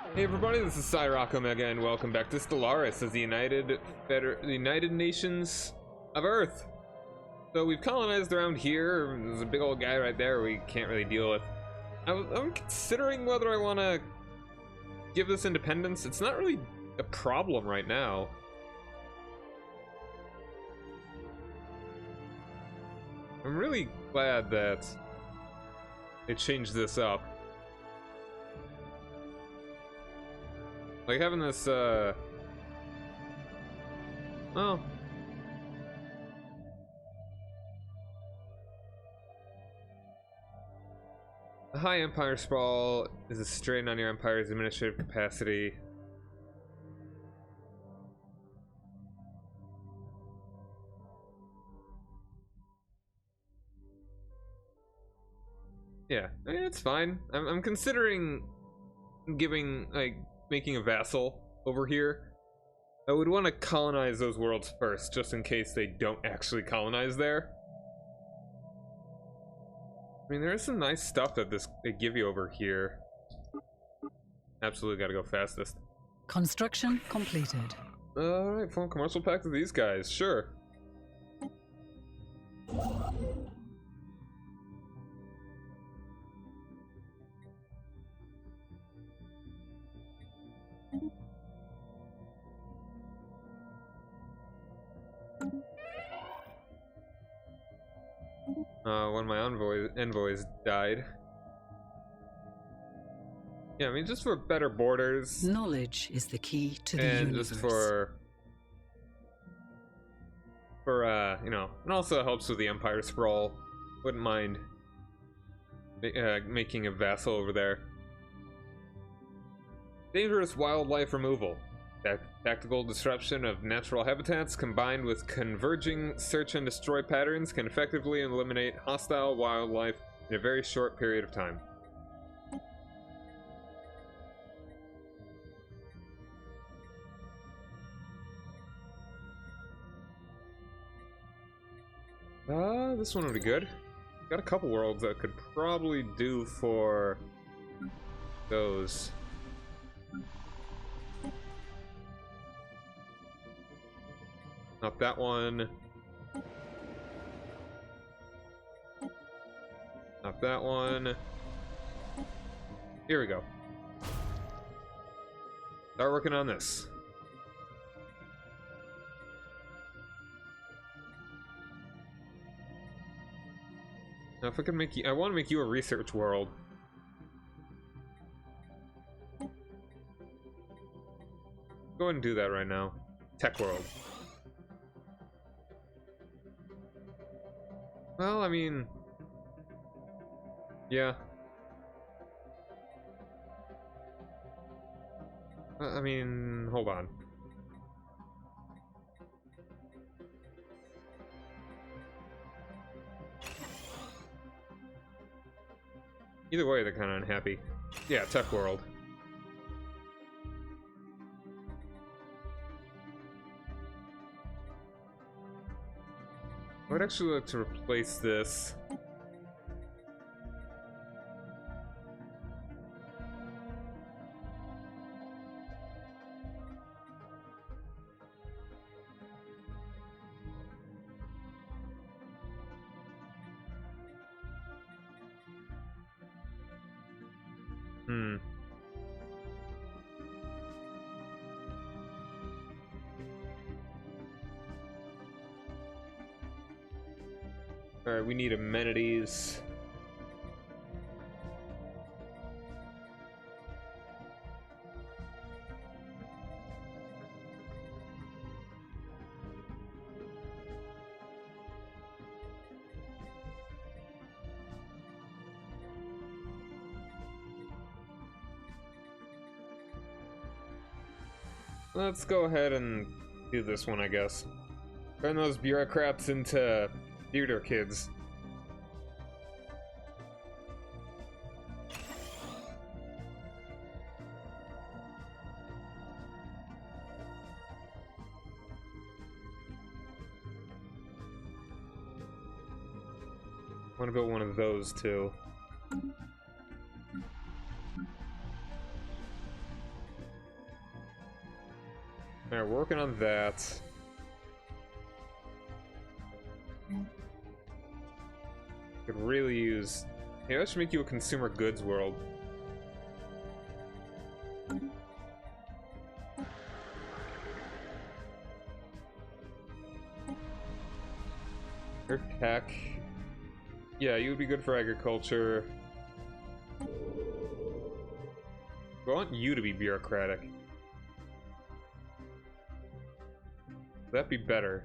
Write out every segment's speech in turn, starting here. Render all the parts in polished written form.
Hey everybody, this is Omega, and welcome back to Stellaris as the United Nations of Earth. So we've colonized around here. There's a big old guy right there we can't really deal with. I'm considering whether I want to give this independence. It's not really a problem right now. I'm really glad that they changed this up. Like having this, oh. A high empire sprawl is a strain on your empire's administrative capacity. Yeah, I mean, it's fine. I'm considering giving, like, making a vassal over here. I would want to colonize those worlds first, just in case they don't actually colonize there. I mean, there is some nice stuff that they give you over here. Absolutely gotta go fastest. Construction completed. Alright, form commercial pact with these guys, sure. One of my envoys died. Yeah, I mean, just for better borders. Knowledge is the key to the and universe. just for you know, and also helps with the empire sprawl. Wouldn't mind making a vassal over there. Dangerous wildlife removal. Tactical disruption of natural habitats combined with converging search and destroy patterns can effectively eliminate hostile wildlife in a very short period of time. This one would be good. Got a couple worlds that could probably do for those. Not that one. Not that one. Here we go. Start working on this. Now if I can make you, I want to make you a research world. Go ahead and do that right now. Tech world. Well, I mean, yeah. I mean, hold on. Either way, they're kind of unhappy. Yeah, tech world. I would actually like to replace this. Alright, we need amenities. Let's go ahead and do this one, I guess. Turn those bureaucrats into theater kids. I want to build one of those too. Alright, working on that. Could really use... Hey, I should make you a consumer goods world. Your tech. Yeah, you would be good for agriculture. I want you to be bureaucratic. Would that be better?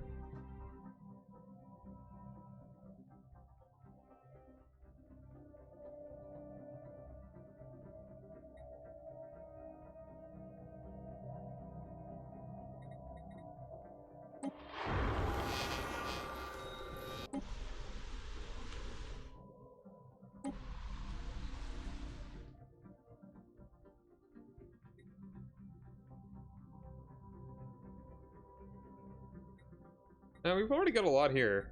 Now, we've already got a lot here.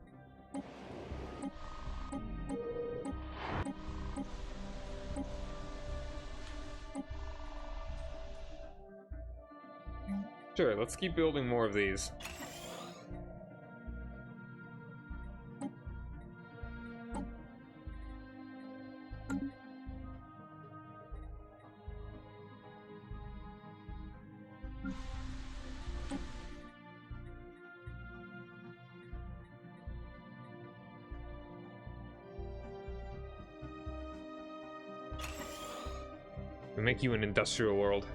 Sure, let's keep building more of these. We make you an industrial world.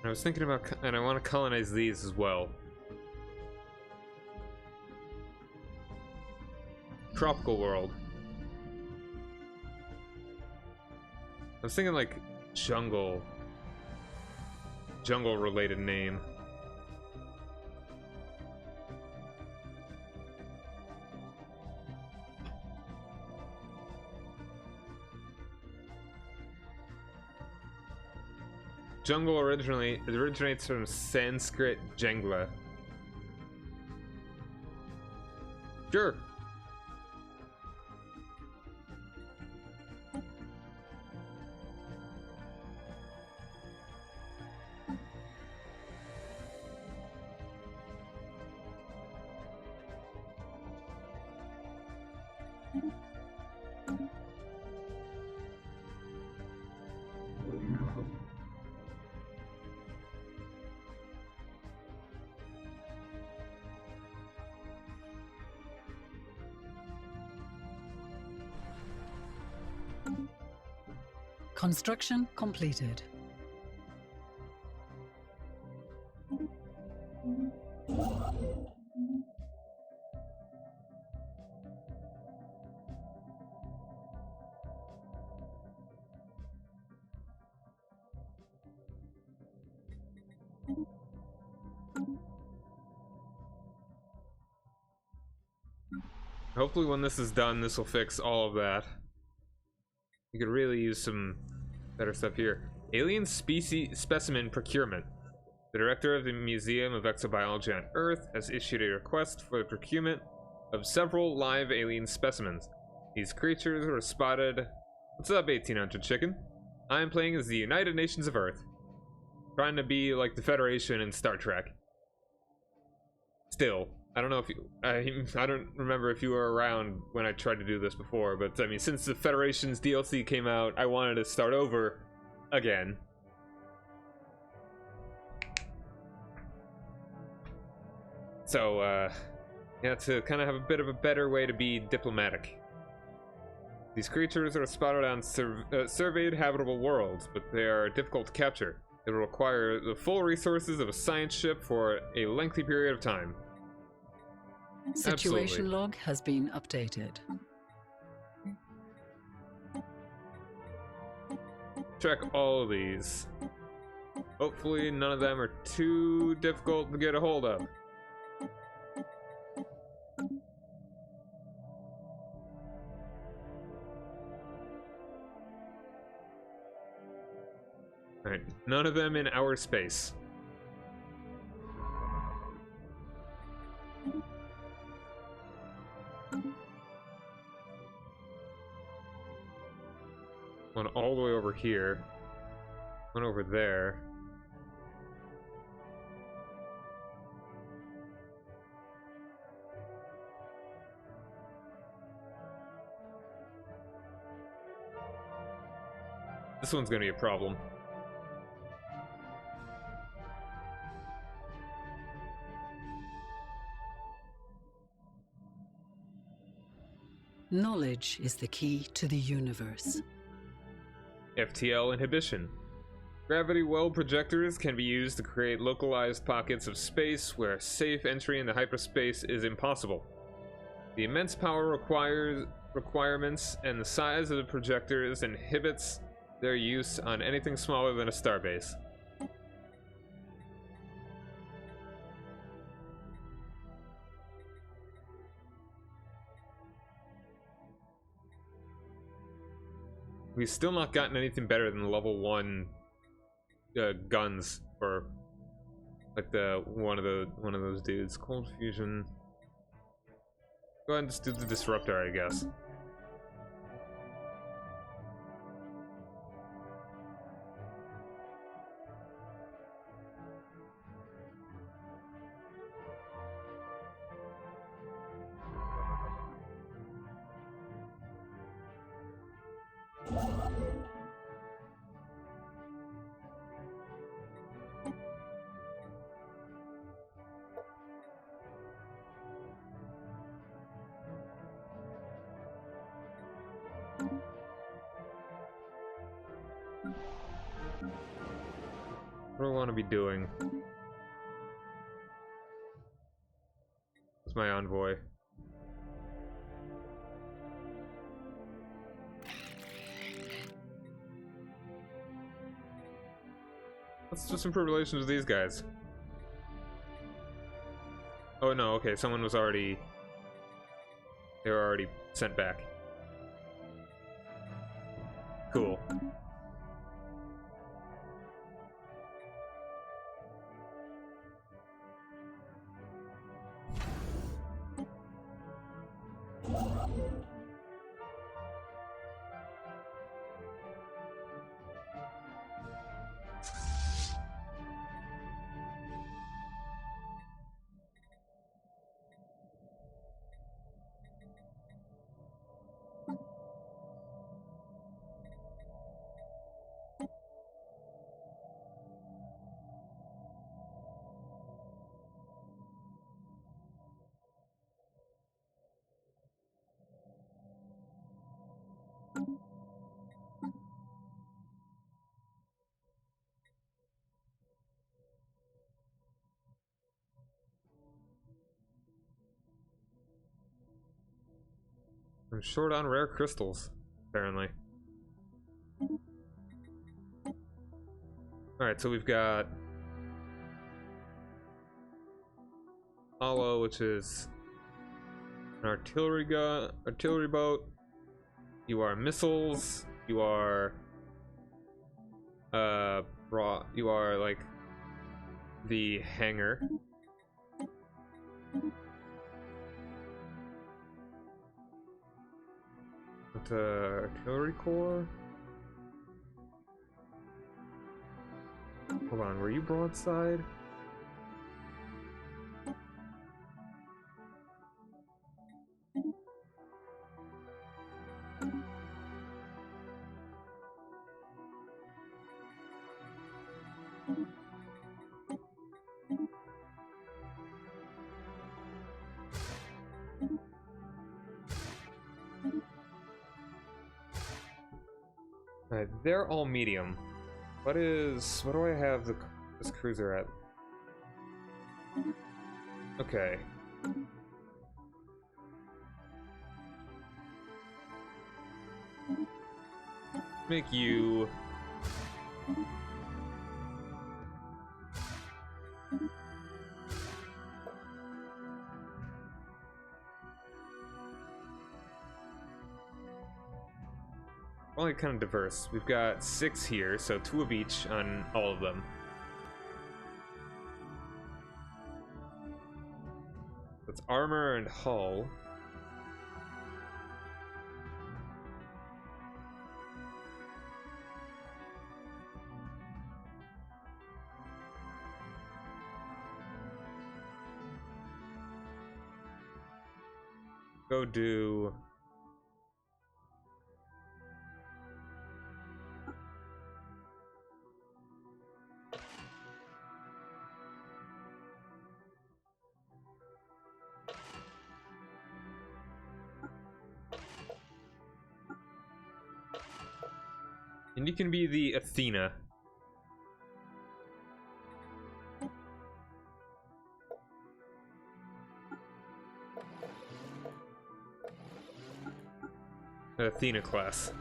I was thinking about, and I want to colonize these as well. Tropical world. I was thinking like jungle related name. Jungle originates from Sanskrit jangla. Sure. Construction completed. Hopefully when this is done, this will fix all of that. You could really use some better stuff here. Alien species specimen procurement. The director of the Museum of Exobiology on Earth has issued a request for the procurement of several live alien specimens. These creatures were spotted... What's up, 1800 chicken? I am playing as the United Nations of Earth. Trying to be like the Federation in Star Trek. Still. I don't know if you... I don't remember if you were around when I tried to do this before, but I mean, since the Federation's DLC came out, I wanted to start over again. So, yeah, to kind of have a bit of a better way to be diplomatic. These creatures are spotted on surveyed habitable worlds, but they are difficult to capture. They will require the full resources of a science ship for a lengthy period of time. Situation Absolutely. log has been updated. Check all of these. Hopefully none of them are too difficult to get a hold of. Alright, none of them in our space. here. One over there. This one's gonna be a problem. Knowledge is the key to the universe. FTL inhibition. Gravity well projectors can be used to create localized pockets of space where safe entry into hyperspace is impossible. The immense power requirements and the size of the projectors inhibits their use on anything smaller than a starbase. We've still not gotten anything better than level 1 guns for like the one of those dudes. Cold fusion. Go ahead and just do the disruptor, I guess. What do I want to be doing? What's my envoy? Let's just improve relations with these guys. Oh no, okay, someone was already... They were already sent back. Cool. I'm short on rare crystals, apparently. Alright, so we've got Hollow, which is an artillery boat. You are missiles. You are you are like the hangar. With artillery core. Hold on, were you broadside? Alright, they're all medium. What do I have this cruiser at? Okay. Make you... Only kind of diverse. We've got 6 here, so 2 of each on all of them. That's armor and hull. go do... And you can be the Athena. Athena class.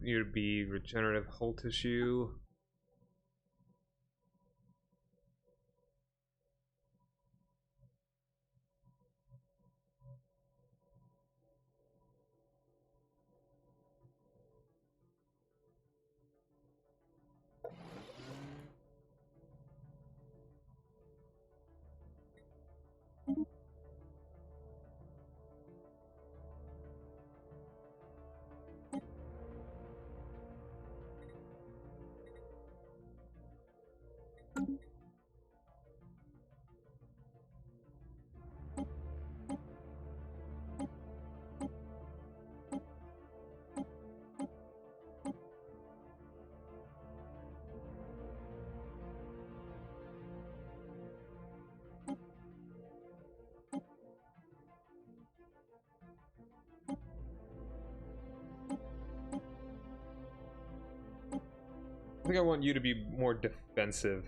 You'd be regenerative hull tissue. I think I want you to be more defensive.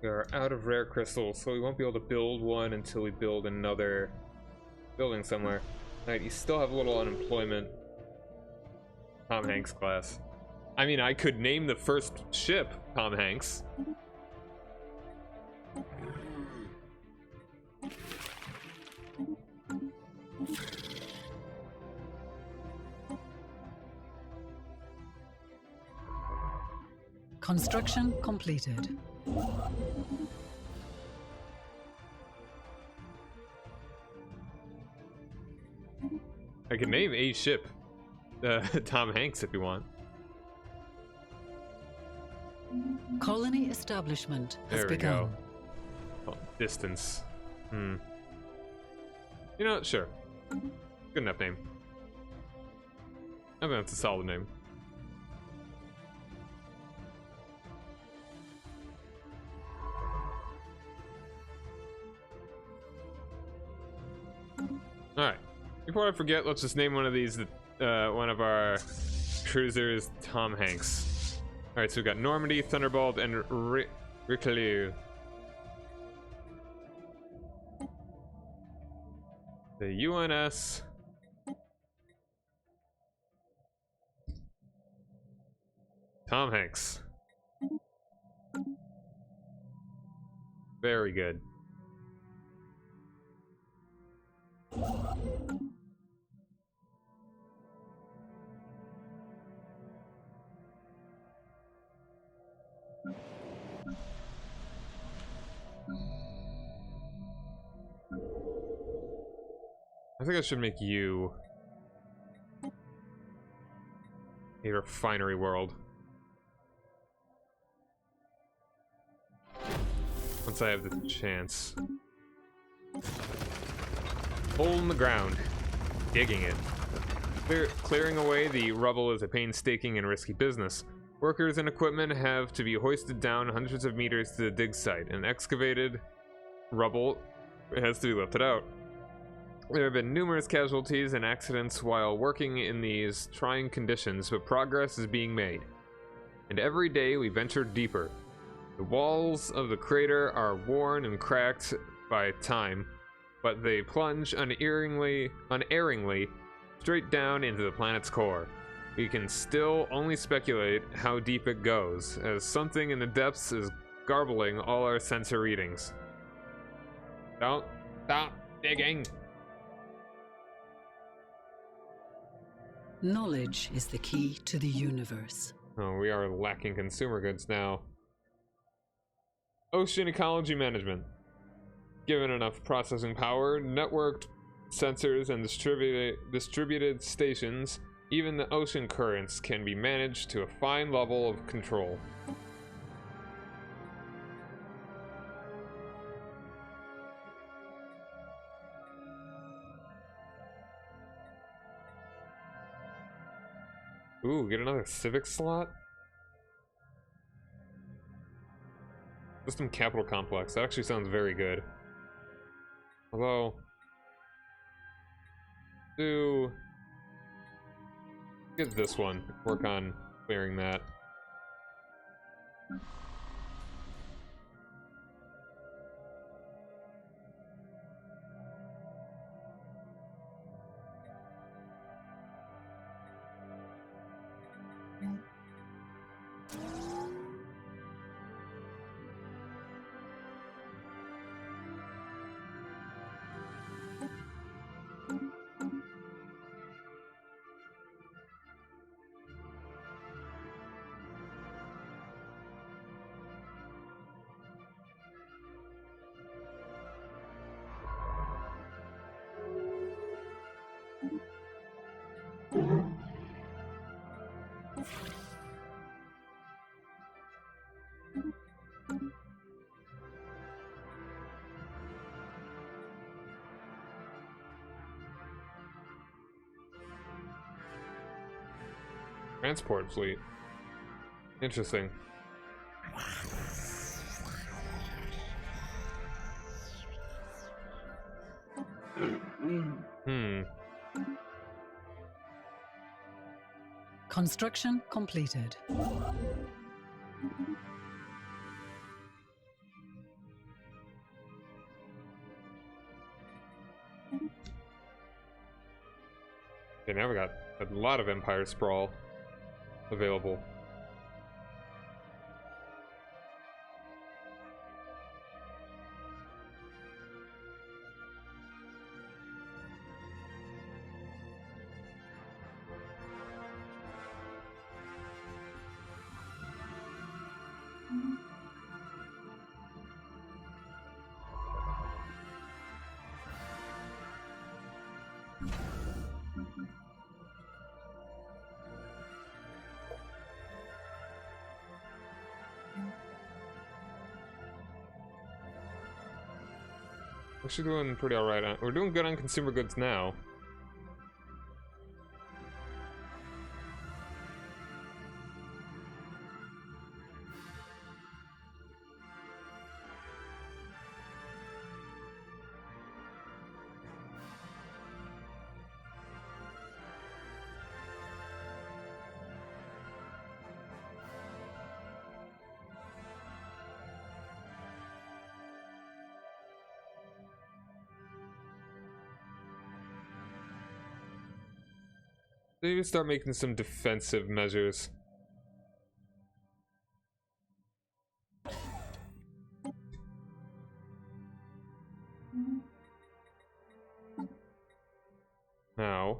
We are out of rare crystals, so we won't be able to build one until we build another building somewhere. Alright, you still have a little unemployment. Tom Hanks class. I mean, I could name the first ship Tom Hanks. Construction completed. I can name a ship Tom Hanks if you want. Colony establishment has There we begun. go. Oh, distance. You know what? Sure. Good enough name. I think that's a solid name. Alright. Before I forget, let's just name one of these, one of our cruisers Tom Hanks. Alright, so we've got Normandy, Thunderbolt, and Richelieu. The UNS. Tom Hanks. Very good. I think I should make you a refinery world. Once I have the chance. Hole in the ground. Digging it. Clearing away the rubble is a painstaking and risky business. Workers and equipment have to be hoisted down hundreds of meters to the dig site, and excavated rubble has to be lifted out. There have been numerous casualties and accidents while working in these trying conditions, but progress is being made. And every day we venture deeper. The walls of the crater are worn and cracked by time, but they plunge unerringly straight down into the planet's core. We can still only speculate how deep it goes, as something in the depths is garbling all our sensor readings. Don't stop digging! Knowledge is the key to the universe. Oh, we are lacking consumer goods now. Ocean ecology management. Given enough processing power, networked sensors, and distributed stations, even the ocean currents can be managed to a fine level of control. Ooh, get another civic slot? System Capital Complex. That actually sounds very good. Although, get this one. Work on clearing that. Transport fleet. Interesting. Construction completed. Okay, now we got a lot of Empire Sprawl available. We're actually doing pretty alright on. We're doing good on consumer goods now. Maybe start making some defensive measures. Now.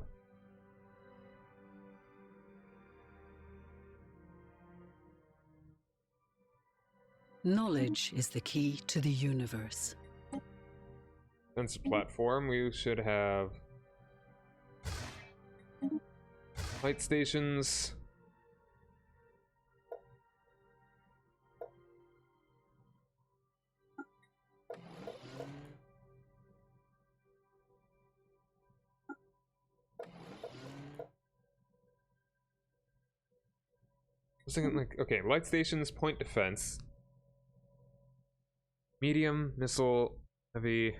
Knowledge is the key to the universe. Sensor platform, we should have light stations. I was thinking, like, okay, light stations, point defense, medium, missile, heavy.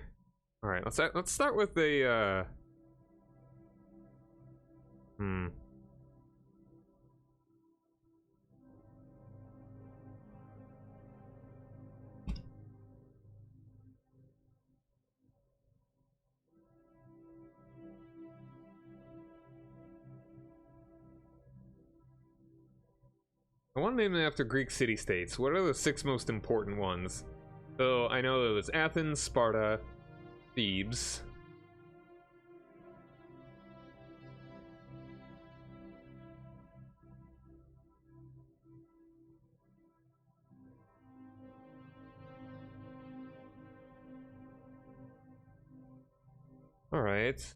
All right, let's start with a I want to name them after Greek city-states. What are the 6 most important ones? So I know there was Athens, Sparta, Thebes. Alright.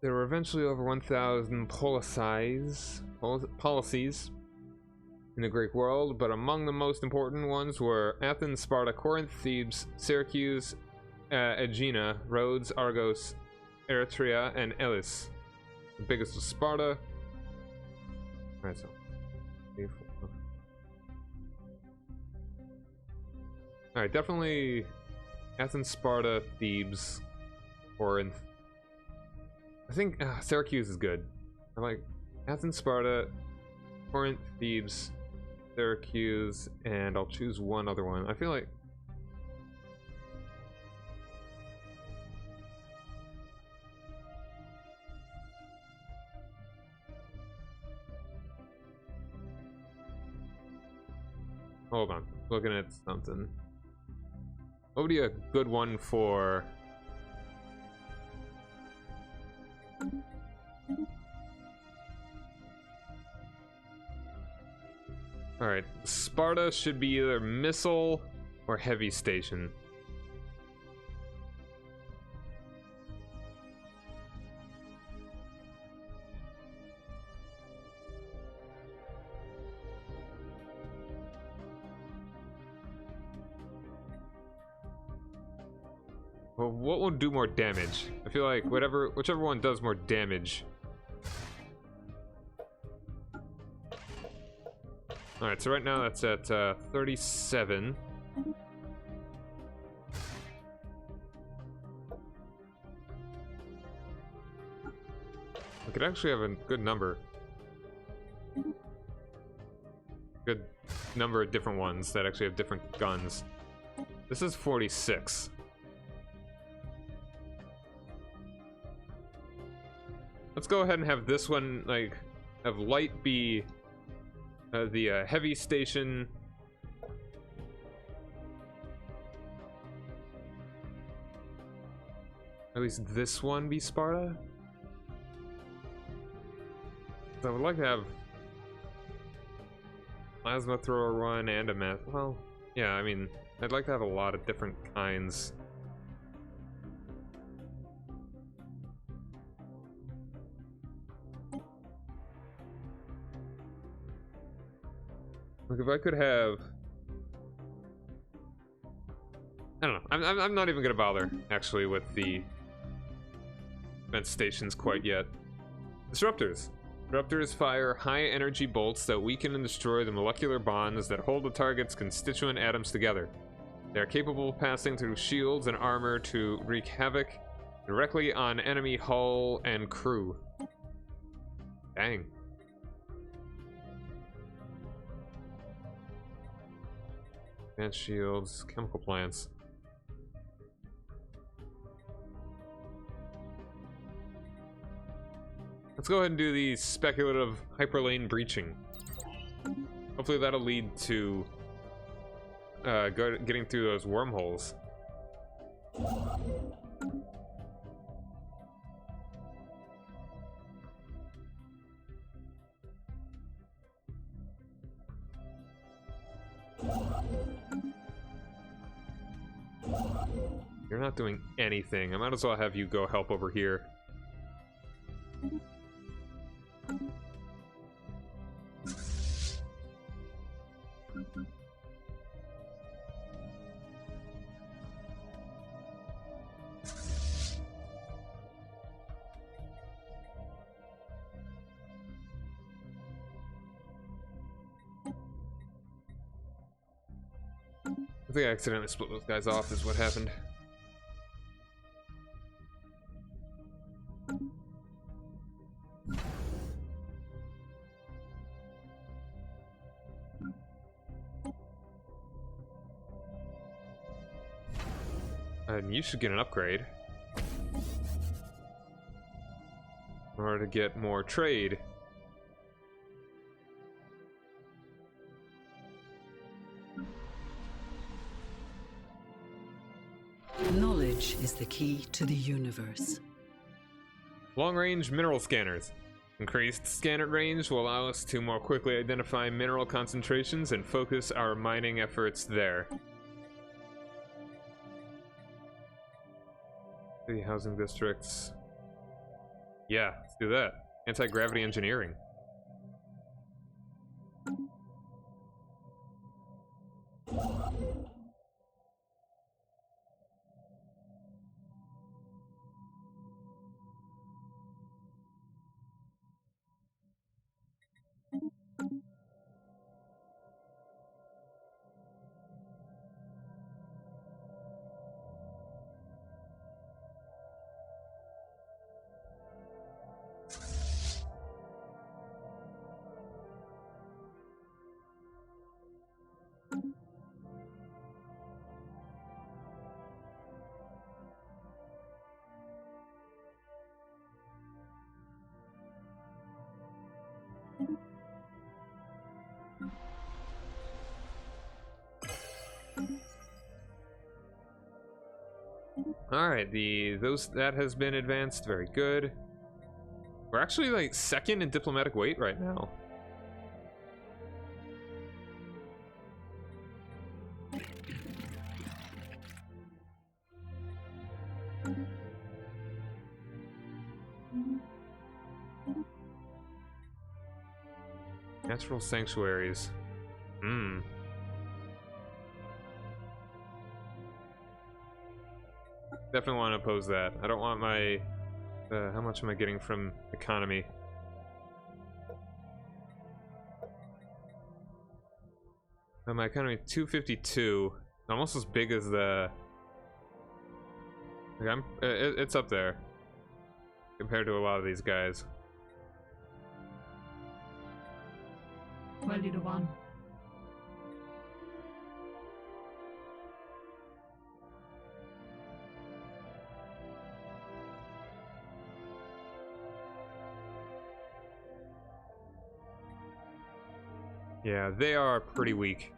There were eventually over 1,000 policies in the Greek world, but among the most important ones were Athens, Sparta, Corinth, Thebes, Syracuse, Aegina, Rhodes, Argos, Eretria, and Elis. The biggest was Sparta. Alright, so. Alright, definitely Athens, Sparta, Thebes, Corinth. I think Syracuse is good. I like Athens, Sparta, Corinth, Thebes, Syracuse, and I'll choose one other one. I feel like hold on, looking at something. What would be a good one for? Alright, Sparta should be either missile or heavy station. Well, what will do more damage? I feel like whichever one does more damage. Alright, so right now that's at 37. We could actually have a good number. Good number of different ones that actually have different guns. This is 46. Let's go ahead and have this one, like, have light be the heavy station. At least this one be Sparta. So I would like to have plasma thrower one and a meth. Well, yeah, I mean, I'd like to have a lot of different kinds. Like, if I could have, I don't know. I'm not even gonna bother actually with the defense stations quite yet. Disruptors. Disruptors fire high energy bolts that weaken and destroy the molecular bonds that hold the target's constituent atoms together. They are capable of passing through shields and armor to wreak havoc directly on enemy hull and crew. Dang. Advanced shields, chemical plants. Let's go ahead and do the speculative hyperlane breaching. Hopefully that'll lead to getting through those wormholes. You're not doing anything. I might as well have you go help over here. I think I accidentally split those guys off is what happened. And you should get an upgrade in order to get more trade. Knowledge is the key to the universe. Long-range mineral scanners. Increased scanner range will allow us to more quickly identify mineral concentrations and focus our mining efforts there. City housing districts. Yeah, let's do that. Anti-gravity engineering. Alright, that has been advanced. Very good. We're actually like second in diplomatic weight right now. Natural sanctuaries. Definitely want to oppose that. I don't want my... how much am I getting from economy? My economy 252. Almost as big as the... Like it's up there. Compared to a lot of these guys. 20-1. Yeah, they are pretty weak.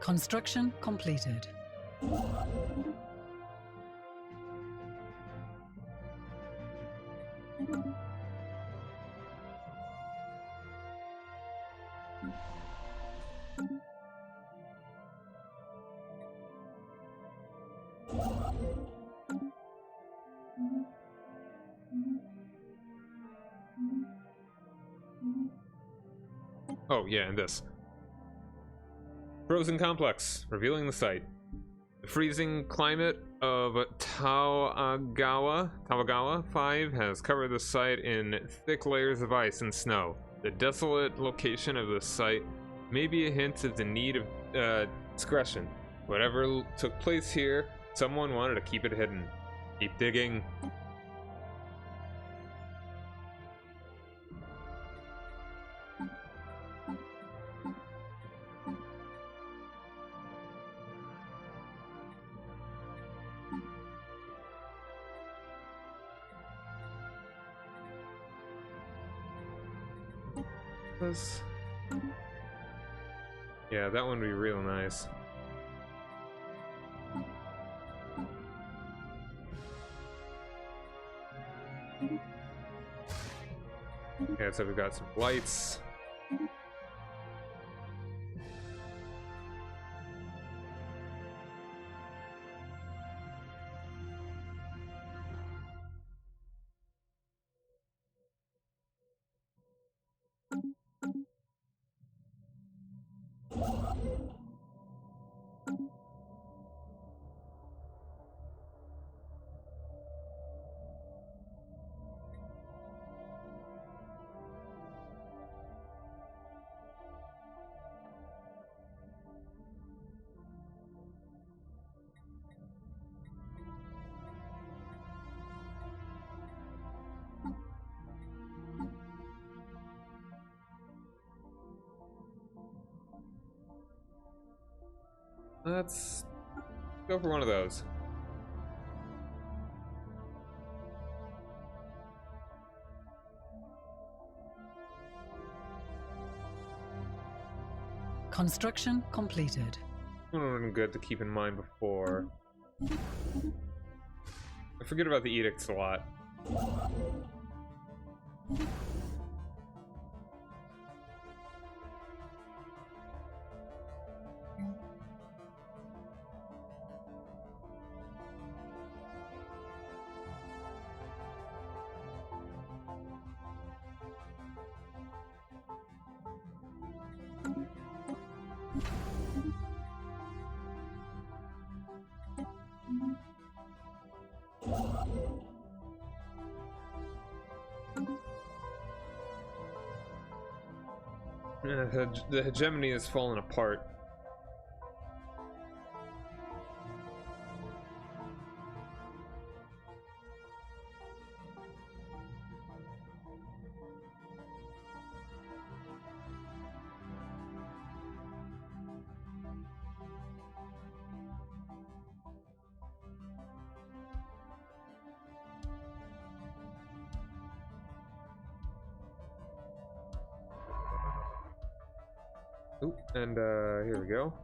Construction completed. Oh, yeah, and this. Frozen complex, revealing the site. The freezing climate of Tawagawa 5 has covered the site in thick layers of ice and snow. The desolate location of the site may be a hint of the need of discretion. Whatever took place here, someone wanted to keep it hidden. Keep digging. Yeah, that one would be real nice. Yeah, so we've got some lights. Let's go for one of those. Construction completed. One good to keep in mind before. I forget about the edicts a lot. The hegemony has fallen apart. Ooh, and here we go.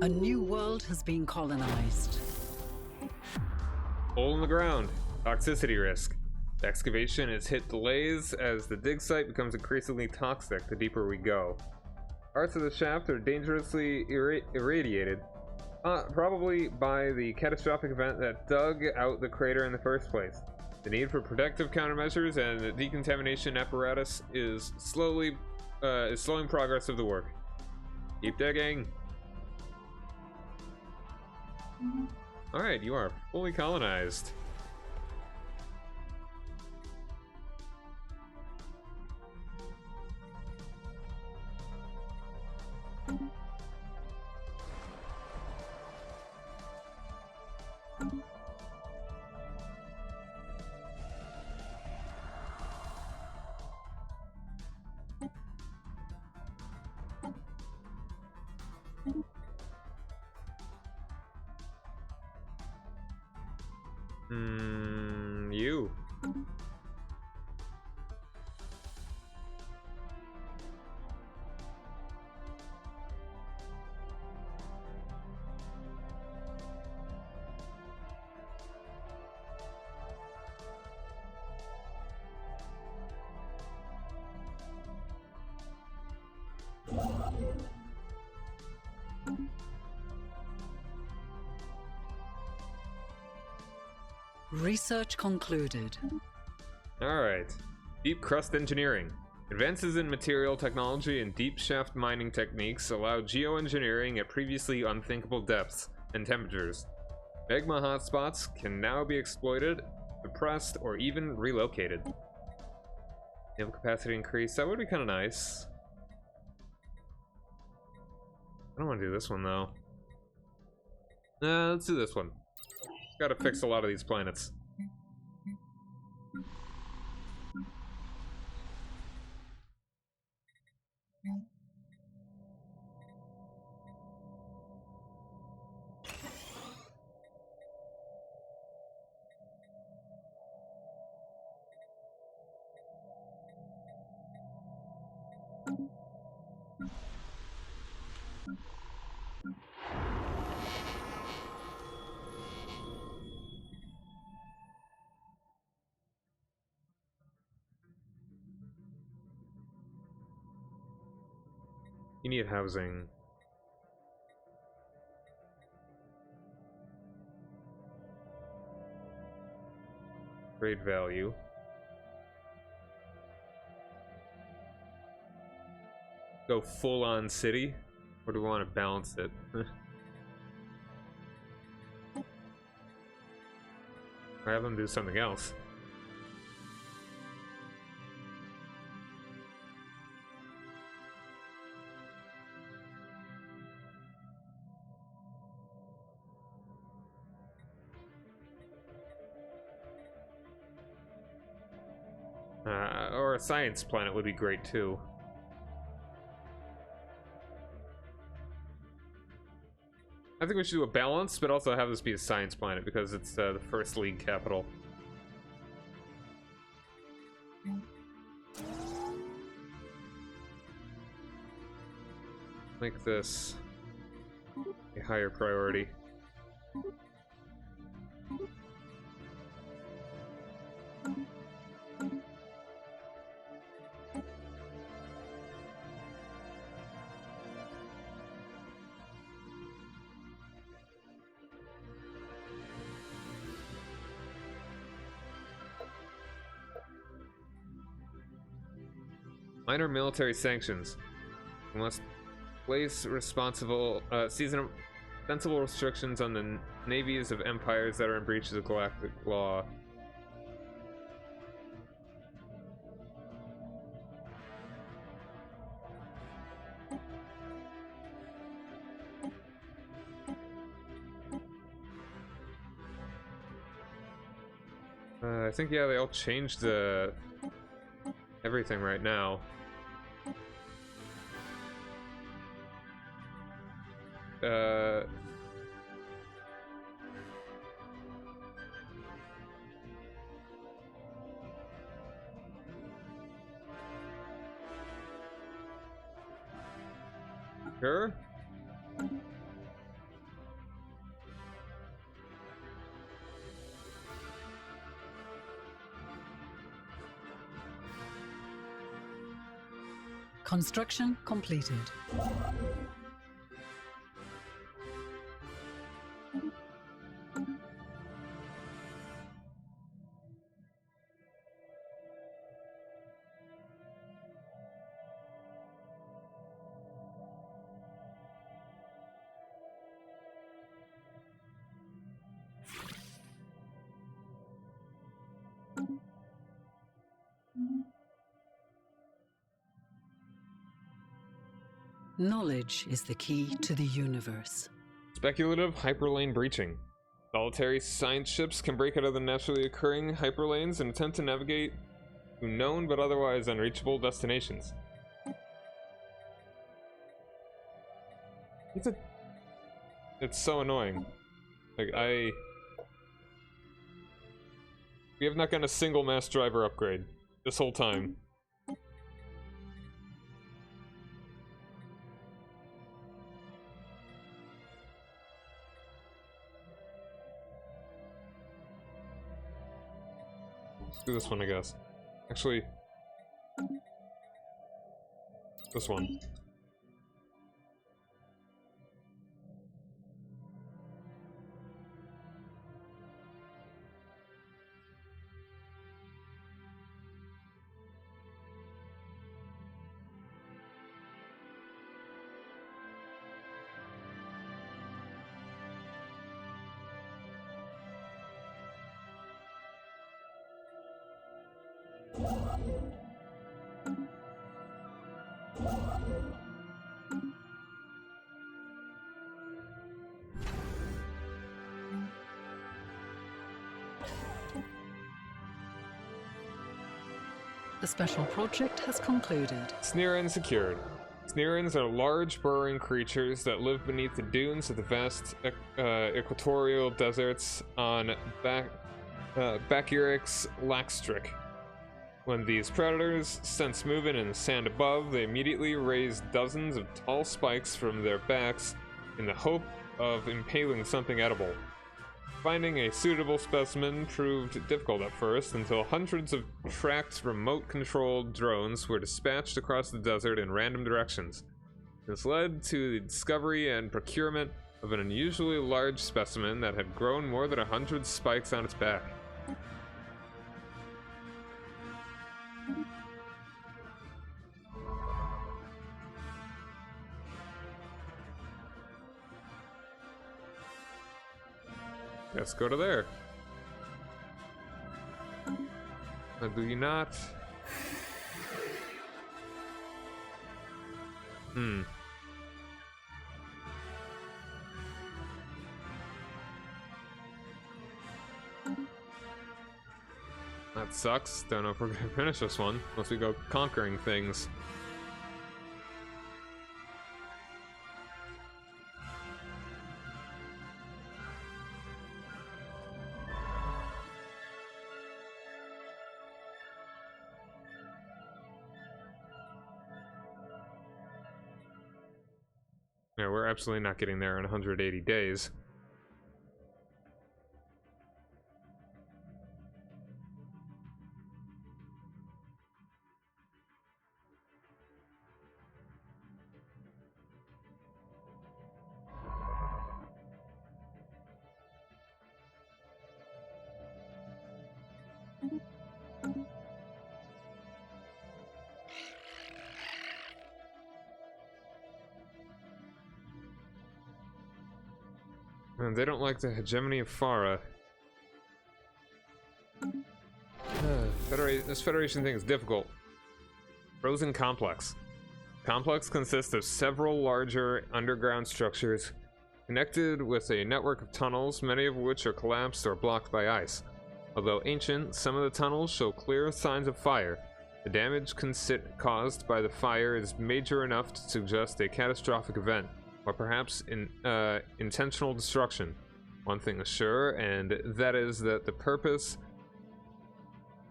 A new world has been colonized. Hole in the ground. Toxicity risk. The excavation has hit delays as the dig site becomes increasingly toxic the deeper we go. Parts of the shaft are dangerously irradiated, probably by the catastrophic event that dug out the crater in the first place. The need for protective countermeasures and the decontamination apparatus is slowing progress of the work. Keep digging. Alright, you are fully colonized. You. Research concluded. Alright. Deep crust engineering. Advances in material technology and deep shaft mining techniques allow geoengineering at previously unthinkable depths and temperatures. Magma hotspots can now be exploited, suppressed, or even relocated. Naval capacity increase. That would be kind of nice. I don't want to do this one though. Let's do this one. Gotta fix a lot of these planets. You need housing. Trade value. Go full on city, or do we want to balance it? Or have them do something else. Or a science planet would be great too. I think we should do a balance, but also have this be a science planet because it's the first league capital. Make this a higher priority. Minor military sanctions. We must place responsible, sensible restrictions on the navies of empires that are in breach of the galactic law. I think, yeah, they all changed everything right now. Sure. Construction completed. Knowledge is the key to the universe. Speculative hyperlane breaching. Solitary science ships can break out of the naturally occurring hyperlanes and attempt to navigate to known but otherwise unreachable destinations. It's so annoying. Like, we have not gotten a single mass driver upgrade this whole time. Let's do this one, I guess. Actually, this one. The special project has concluded. Sneerin secured. Sneerins are large burrowing creatures that live beneath the dunes of the vast equatorial deserts on Bakirix Laxtric. When these predators sense movement in the sand above, they immediately raise dozens of tall spikes from their backs in the hope of impaling something edible. Finding a suitable specimen proved difficult at first, until hundreds of tracked remote-controlled drones were dispatched across the desert in random directions. This led to the discovery and procurement of an unusually large specimen that had grown more than 100 spikes on its back. Let's go to there. Do you not? That sucks. Don't know if we're gonna finish this one unless we go conquering things. Yeah, we're absolutely not getting there in 180 days. And they don't like the hegemony of Farah. This Federation thing is difficult. Frozen Complex. Complex consists of several larger underground structures connected with a network of tunnels, many of which are collapsed or blocked by ice. Although ancient, some of the tunnels show clear signs of fire. The damage caused by the fire is major enough to suggest a catastrophic event, or perhaps intentional destruction. One thing is sure, and that is that the purpose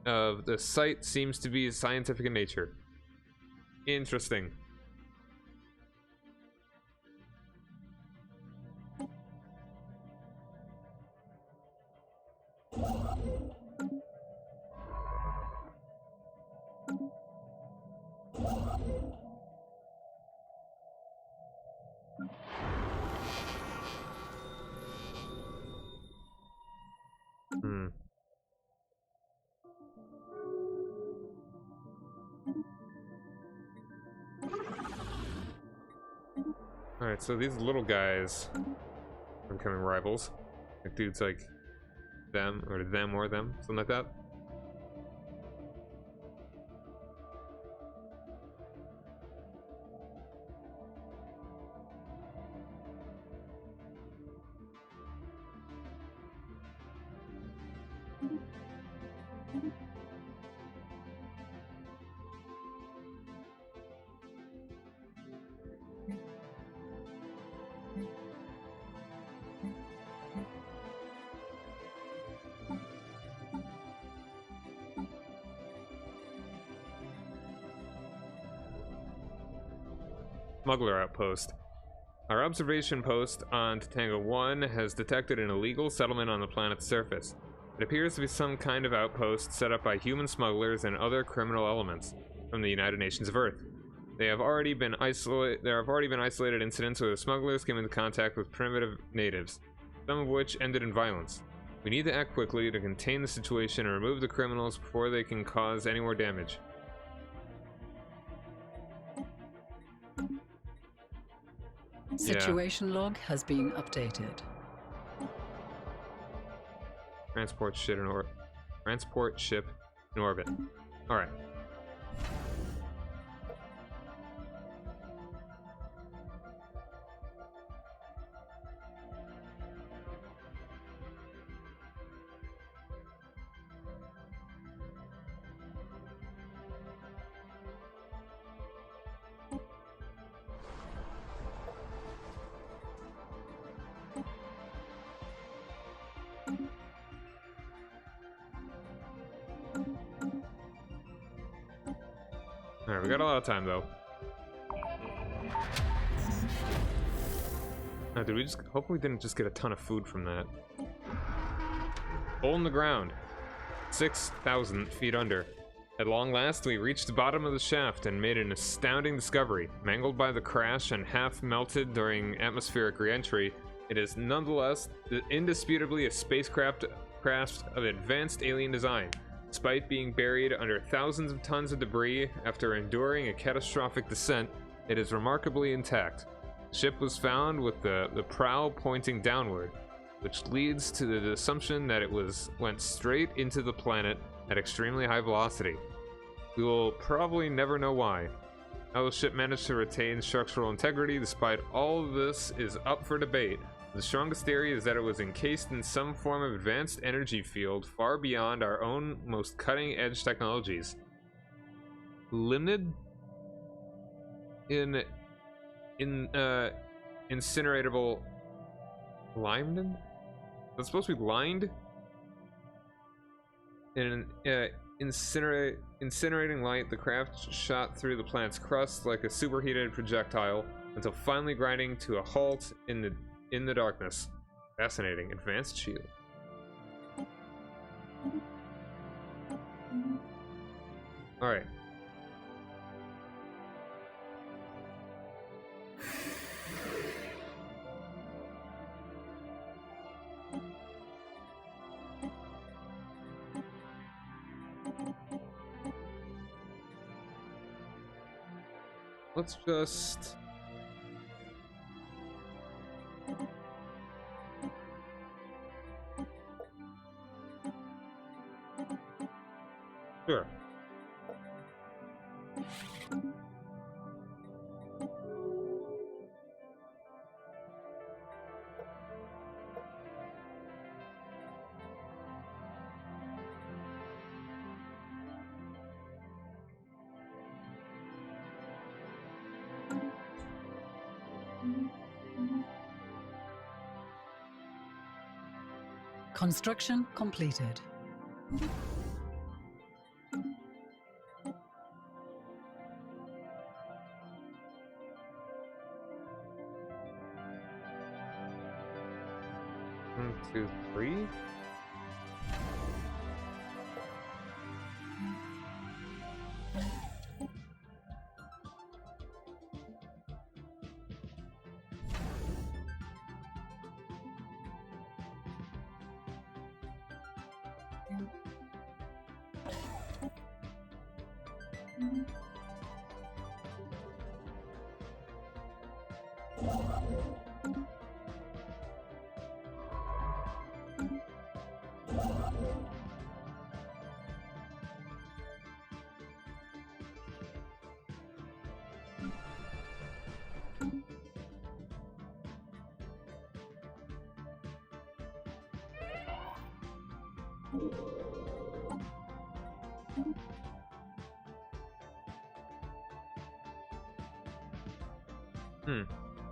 of the site seems to be scientific in nature. Interesting. Alright, so these little guys are becoming rivals. Like dudes like them, or them, something like that. Smuggler outpost. Our observation post on Tatango 1 has detected an illegal settlement on the planet's surface. It appears to be some kind of outpost set up by human smugglers and other criminal elements from the United Nations of Earth. There have already been isolated incidents where the smugglers came into contact with primitive natives, some of which ended in violence. We need to act quickly to contain the situation and remove the criminals before they can cause any more damage. Situation log has been updated. Transport ship in orbit. All right. Alright, we got a lot of time though. Oh, did we just hopefully we didn't just get a ton of food from that. Hole in the ground. 6,000 feet under. At long last, we reached the bottom of the shaft and made an astounding discovery. Mangled by the crash and half melted during atmospheric re-entry, it is nonetheless indisputably a spacecraft of advanced alien design. Despite being buried under thousands of tons of debris after enduring a catastrophic descent, it is remarkably intact. The ship was found with the prow pointing downward. which leads to the assumption that it went straight into the planet at extremely high velocity. We will probably never know why. How the ship managed to retain structural integrity despite all of this is up for debate. The strongest theory is that it was encased in some form of advanced energy field far beyond our own most cutting-edge technologies. Limited in incineratable limed? That's supposed to be lined? In incinerating light, the craft shot through the planet's crust like a superheated projectile until finally grinding to a halt in the darkness. Fascinating. Advanced shield. Alright. Let's just... Sure. Construction completed. One, two, three.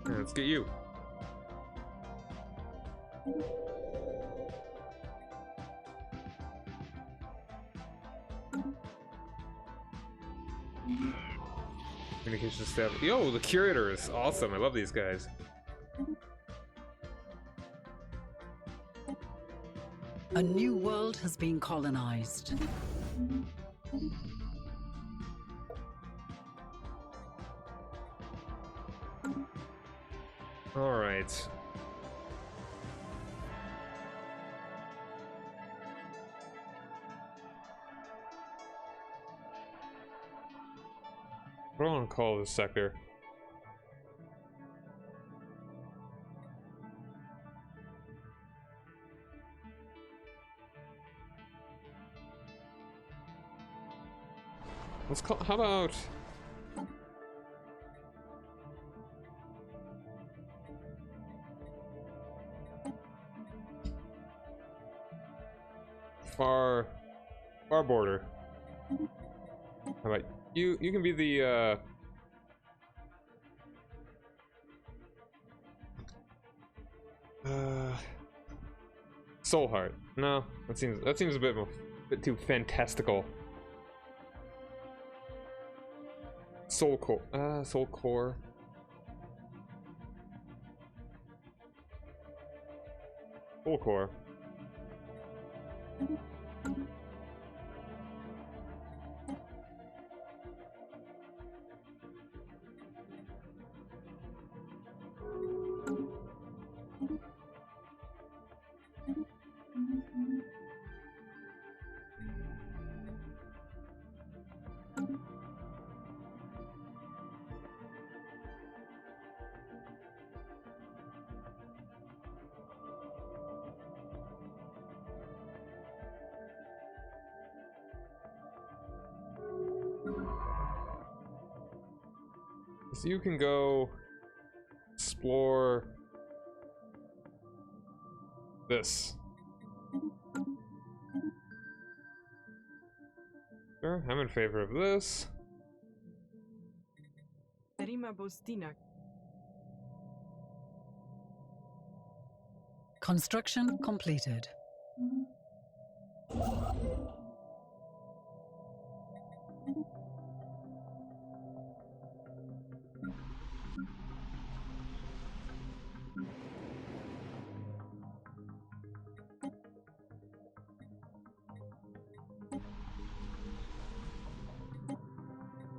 Let's get you. Communication staff. Yo, the curator is awesome. I love these guys. A new world has been colonized. All right. What do I want to call this sector? Let's call. How about? Far border. How about you? You can be the Soul Heart. No, that seems a bit too fantastical. Soul Core. Soul Core. Soul Core. So you can go explore this. Sure, I'm in favor of this. Construction completed.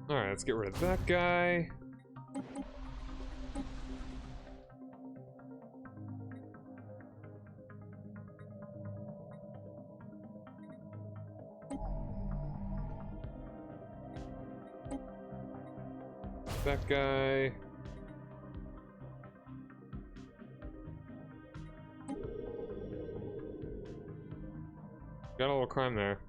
Alright, let's get rid of that guy. That guy. Got a little crime there.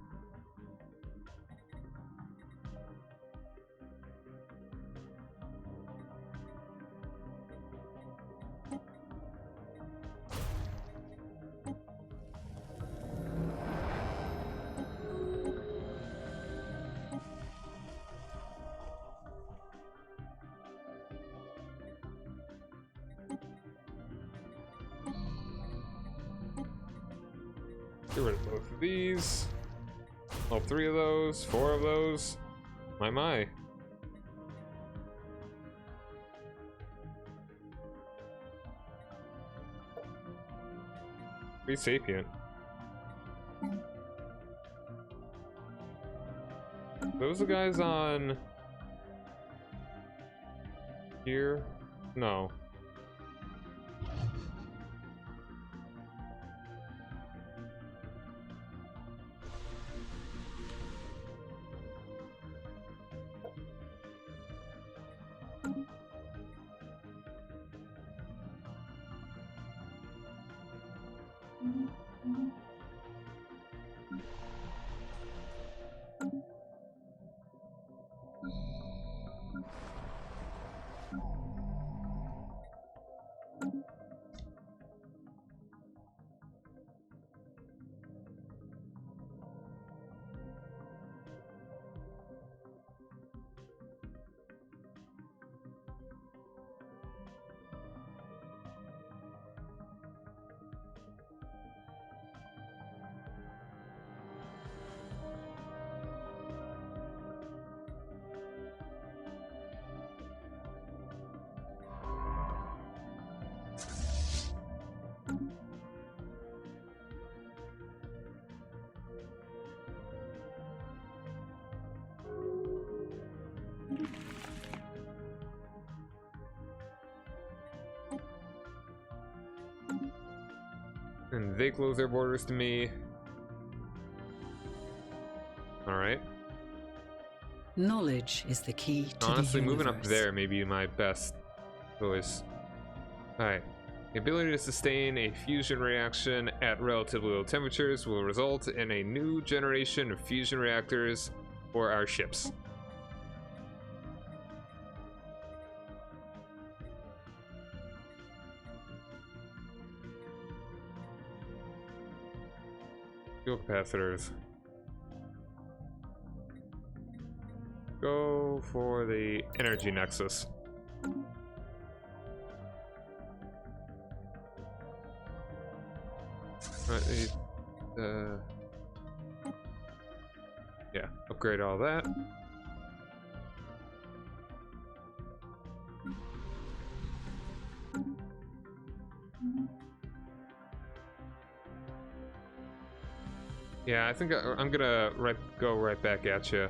Get rid of both of these. All 3 of those, 4 of those. My. Pretty sapient. Those the guys on here? No. And they close their borders to me. Alright. Knowledge is the key to Honestly, the moving universe. up there may be my best choice. Alright. The ability to sustain a fusion reaction at relatively low temperatures will result in a new generation of fusion reactors for our ships. Fuel capacitors. Go for the energy nexus. Yeah, upgrade all that. Yeah, I think I'm gonna go right back at you.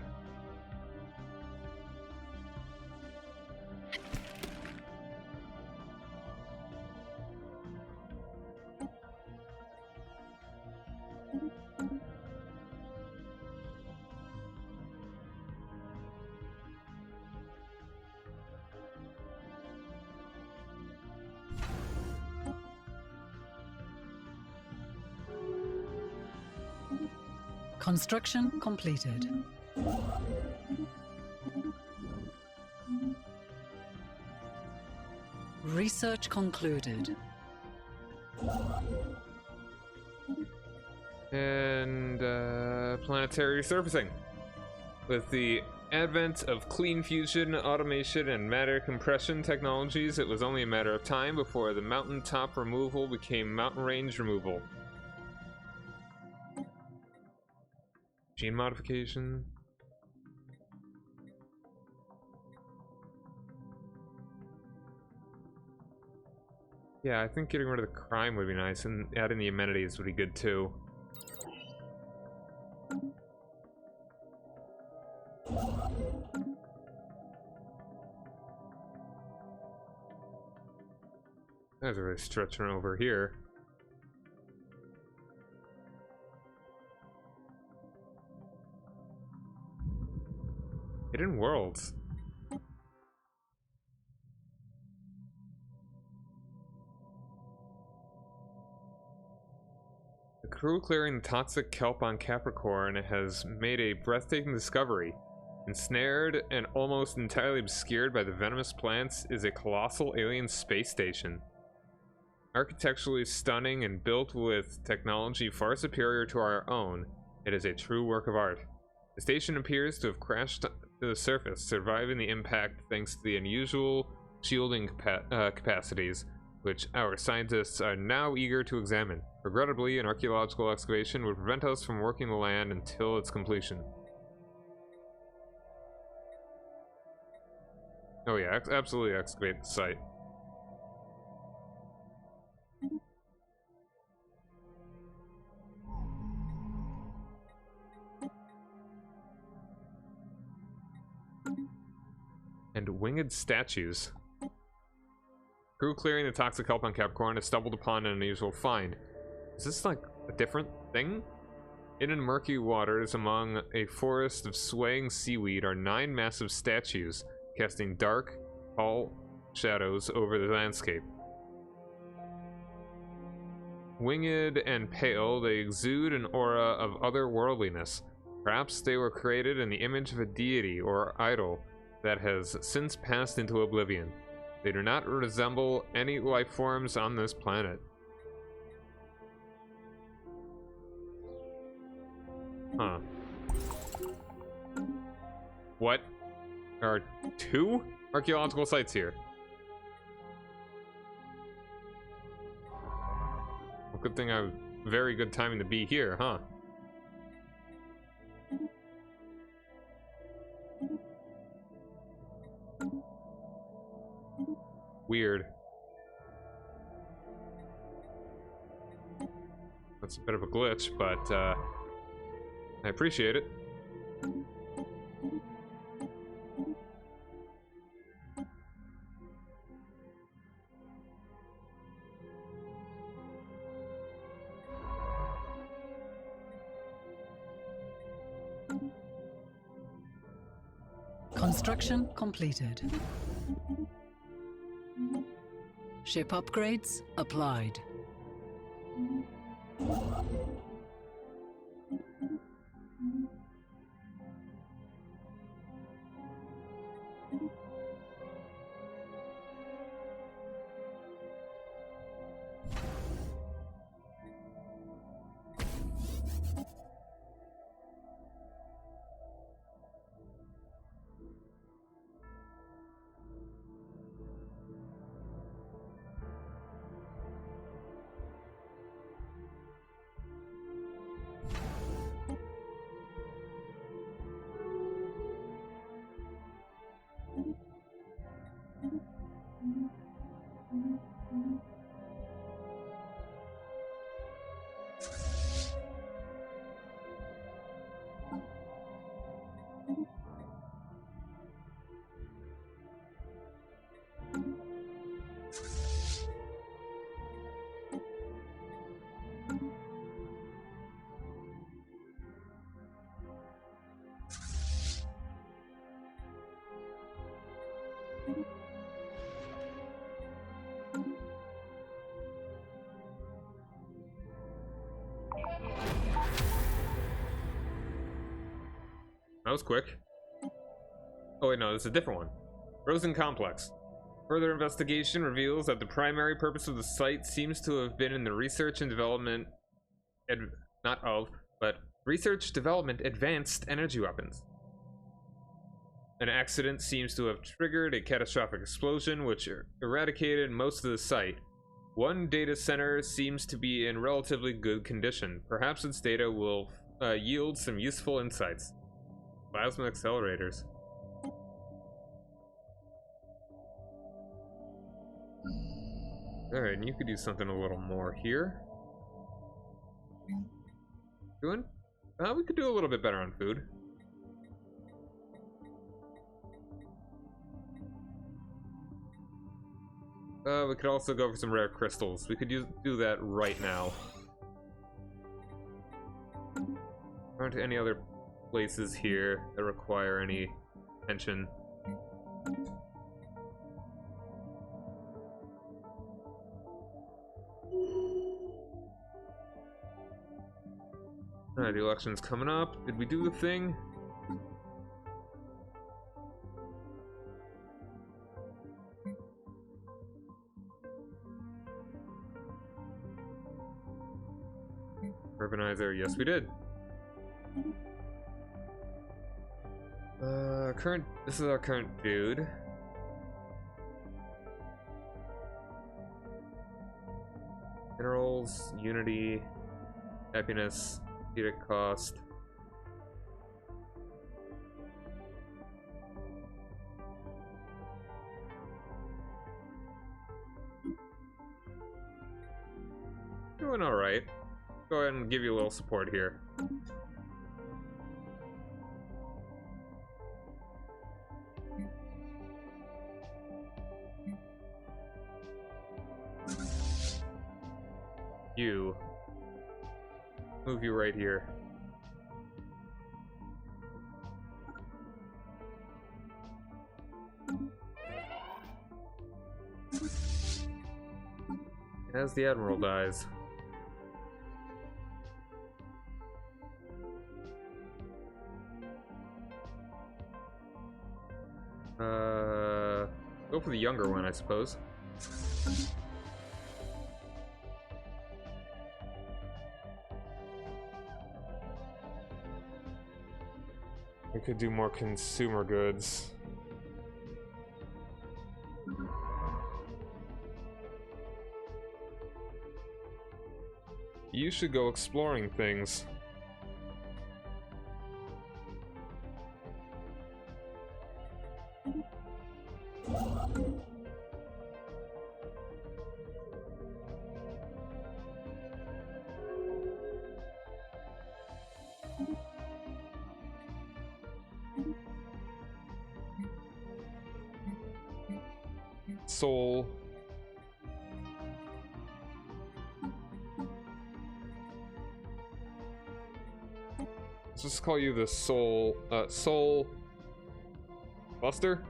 Construction completed. Research concluded. And planetary resurfacing. With the advent of clean fusion, automation, and matter compression technologies, it was only a matter of time before the mountaintop removal became mountain range removal. Gene modification. Yeah, I think getting rid of the crime would be nice, and adding the amenities would be good too. That's really stretching over here. Hidden worlds. The crew clearing the toxic kelp on Capricorn has made a breathtaking discovery. Ensnared and almost entirely obscured by the venomous plants is a colossal alien space station. Architecturally stunning and built with technology far superior to our own, it is a true work of art. The station appears to have crashed to the surface, surviving the impact thanks to the unusual shielding capacities, which our scientists are now eager to examine. Regrettably, an archaeological excavation would prevent us from working the land until its completion. Oh yeah, absolutely excavate the site. And winged statues. Crew clearing the toxic kelp on Capricorn has stumbled upon an unusual find. Is this like a different thing? In murky waters among a forest of swaying seaweed are 9 massive statues, casting dark, tall shadows over the landscape. Winged and pale, they exude an aura of otherworldliness. Perhaps they were created in the image of a deity or idol that has since passed into oblivion. They do not resemble any life forms on this planet. Huh. What? There are 2 archaeological sites here. Well, good thing I have very good timing to be here, huh? Weird. That's a bit of a glitch, but I appreciate it. Construction completed. Ship upgrades applied. That was quick. Oh wait, no, this is a different one. Frozen Complex. Further investigation reveals that the primary purpose of the site seems to have been in the research and development, research development advanced energy weapons. An accident seems to have triggered a catastrophic explosion which eradicated most of the site. One data center seems to be in relatively good condition. Perhaps its data will yield some useful insights. Plasma accelerators. Alright, and you could do something a little more here. Doing? We could do a little bit better on food. We could also go for some rare crystals. We could do that right now. Aren't any other places here that require any attention? Alright, the election's coming up. Did we do the thing? Urbanizer, yes we did. This is our current dude. Minerals, unity, happiness, unit cost. Doing alright. Go ahead and give you a little support here. You. Move you right here. As the Admiral dies. Go for the younger one, I suppose. We could do more consumer goods. You should go exploring things. Soul. Let's just call you the Soul Buster?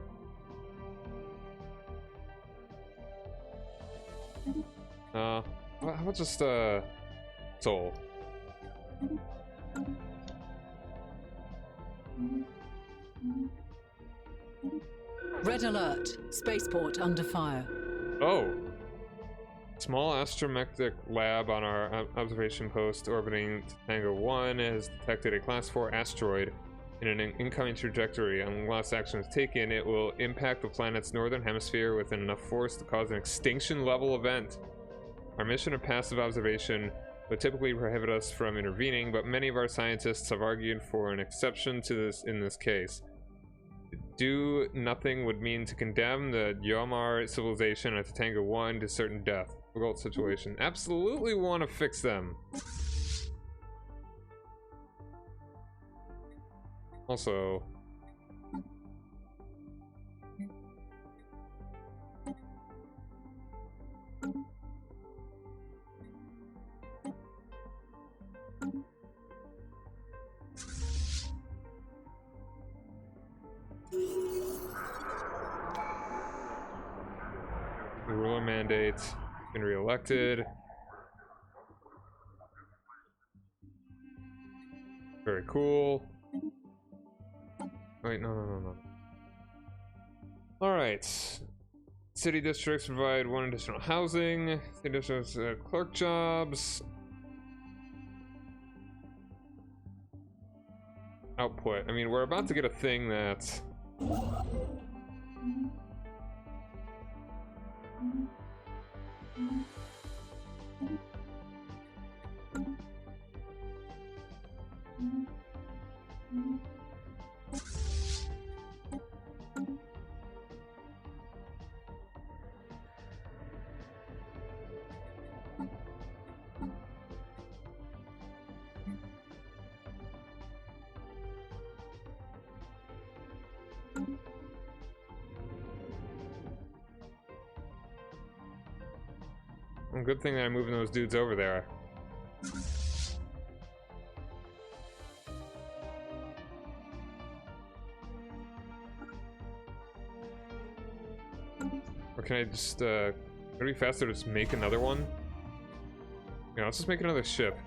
How about just Soul? Red alert. Spaceport under fire. Oh. Small astromechanic lab on our observation post orbiting Tango 1 has detected a Class 4 asteroid in an incoming trajectory. Unless action is taken, it will impact the planet's northern hemisphere with enough force to cause an extinction-level event. Our mission of passive observation would typically prohibit us from intervening, but many of our scientists have argued for an exception to this in this case. Do nothing would mean to condemn the Yomar civilization at Tango 1 to certain death. Difficult situation. Absolutely want to fix them. Also, the ruler mandates been re-elected. Very cool. Wait, no. Alright. City districts provide 1 additional housing. City districts clerk jobs. Output. I mean, we're about to get a thing that's... Good thing that I'm moving those dudes over there. Or can I just, would it be faster to just make another one? Yeah, let's just make another ship.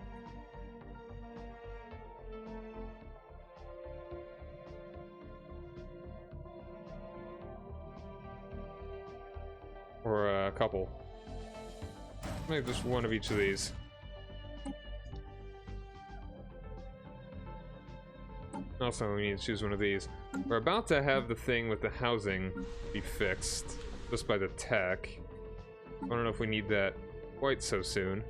Or a couple. Maybe just one of each of these. Also, we need to choose one of these. We're about to have the thing with the housing be fixed just by the tech. I don't know if we need that quite so soon.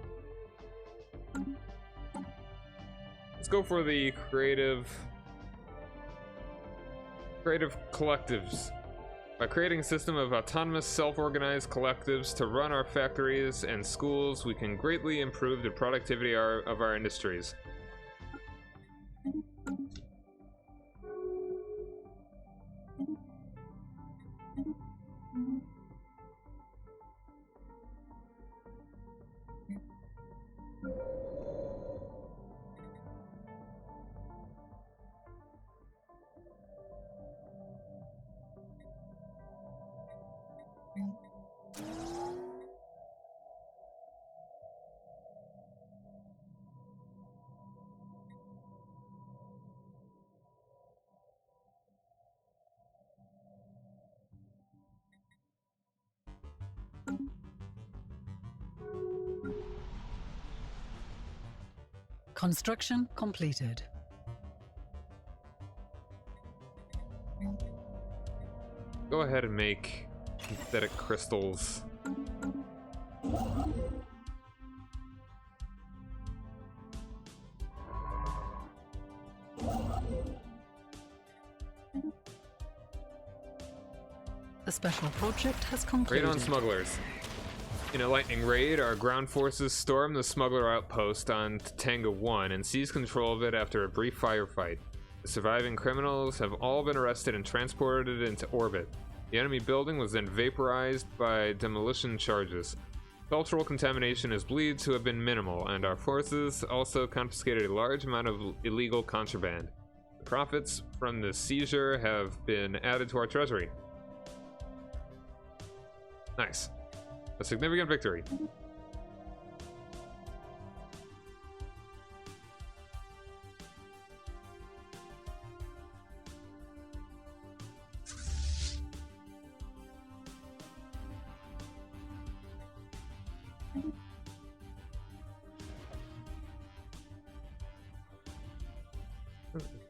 Let's go for the creative collectives. By creating a system of autonomous, self-organized collectives to run our factories and schools, we can greatly improve the productivity of our industries. Construction completed. Go ahead and make synthetic crystals. The special project has concluded. Raid on smugglers. In a lightning raid, our ground forces storm the smuggler outpost on Tanga 1 and seize control of it after a brief firefight. The surviving criminals have all been arrested and transported into orbit. The enemy building was then vaporized by demolition charges. Cultural contamination is believed to have been minimal, and our forces also confiscated a large amount of illegal contraband. The profits from the seizure have been added to our treasury. Nice. A significant victory.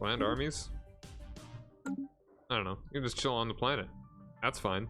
Land armies? I don't know. You can just chill on the planet. That's fine.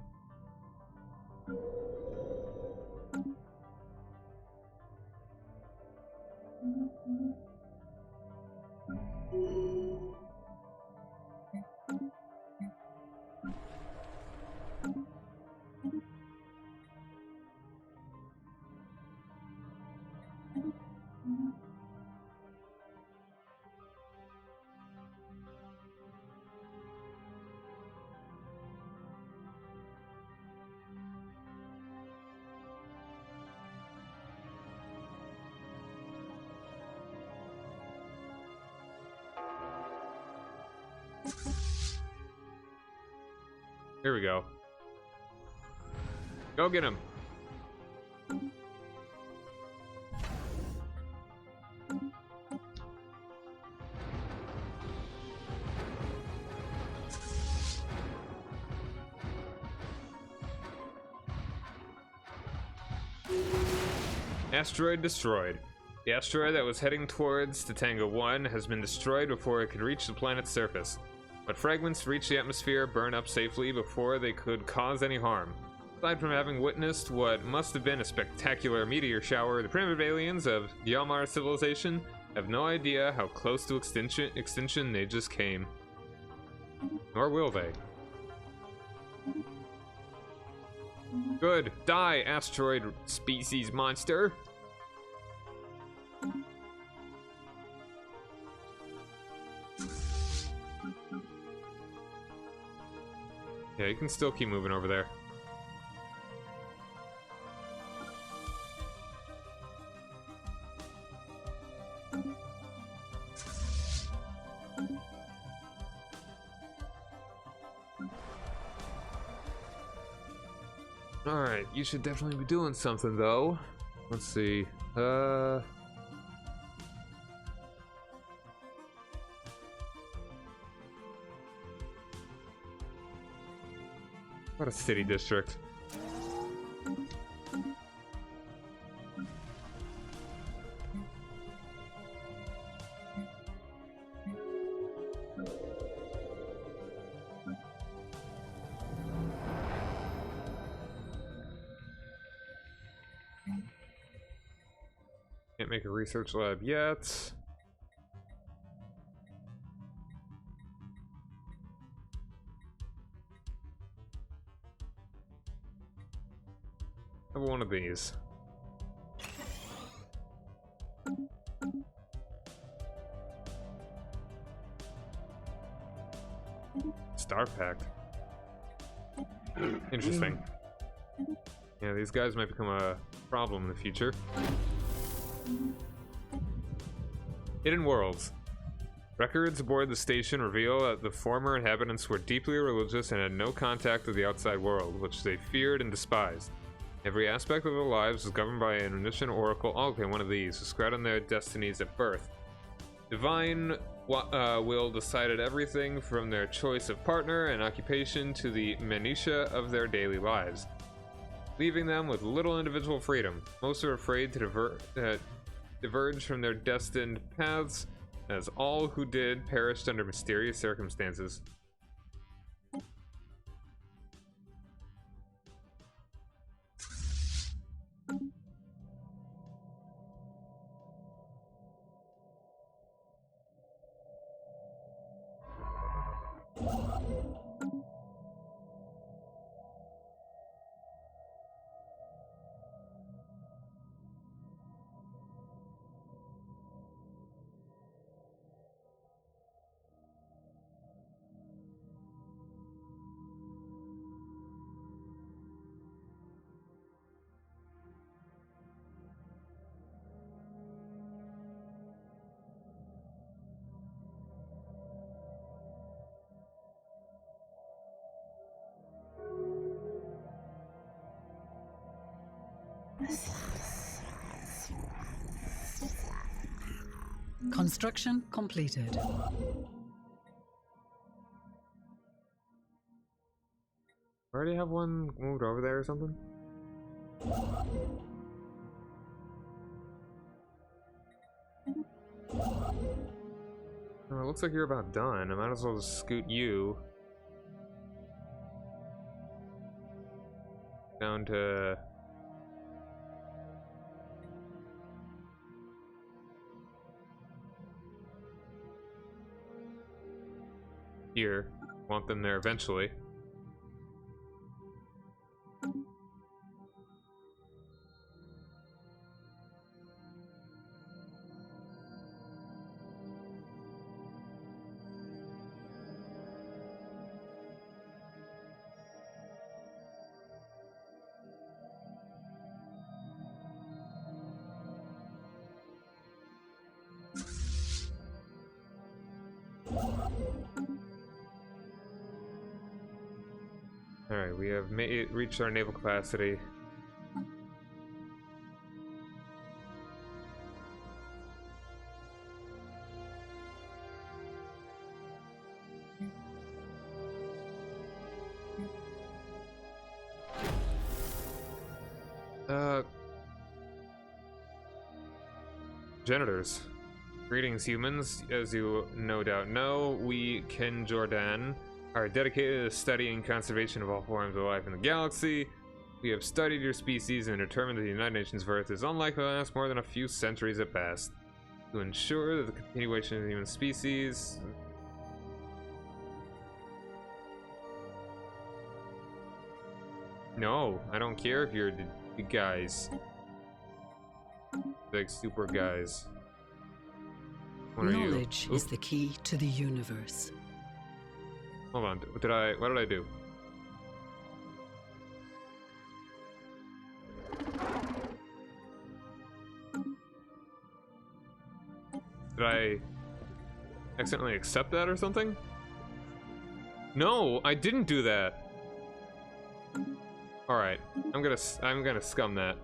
Here we go. Go get him. Asteroid destroyed. The asteroid that was heading towards Tatango 1 has been destroyed before it could reach the planet's surface. But fragments reach the atmosphere, burn up safely before they could cause any harm. Aside from having witnessed what must have been a spectacular meteor shower, the primitive aliens of Yalmar civilization have no idea how close to extinction they just came. Nor will they. Good. Die, asteroid species monster. Yeah, you can still keep moving over there. Alright, you should definitely be doing something though. Let's see. What a city district. Can't make a research lab yet. Have one of these. Star Pact. Interesting. Yeah, these guys might become a problem in the future. Hidden worlds. Records aboard the station reveal that the former inhabitants were deeply religious and had no contact with the outside world, which they feared and despised. Every aspect of their lives was governed by an omniscient oracle. Oh, okay, one of these, who scribed on their destinies at birth. Divine will decided everything from their choice of partner and occupation to the minutiae of their daily lives, leaving them with little individual freedom. Most are afraid to diverge from their destined paths, as all who did perished under mysterious circumstances. Construction completed. Already have one moved over there or something? Oh, it looks like you're about done. I might as well just scoot you down to here. Want them there eventually. Alright, we have reached our naval capacity. Janitors. Greetings, humans. As you no doubt know, we, Ken Jordan, are dedicated to studying conservation of all forms of life in the galaxy. We have studied your species and determined that the United Nations Earth is unlikely to last more than a few centuries at best. To ensure that the continuation of the human species... No, I don't care if you're the guys. Like super guys. What are you? Knowledge is the key to the universe. Hold on, what did I do? Did I accidentally accept that or something? No, I didn't do that. All right, I'm gonna scum that.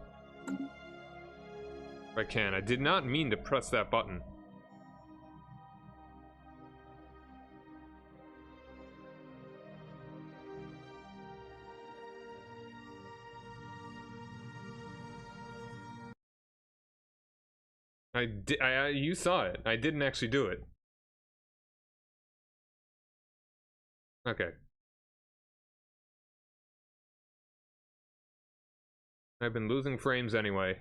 If I can. I did not mean to press that button. You saw it. I didn't actually do it. Okay. I've been losing frames anyway.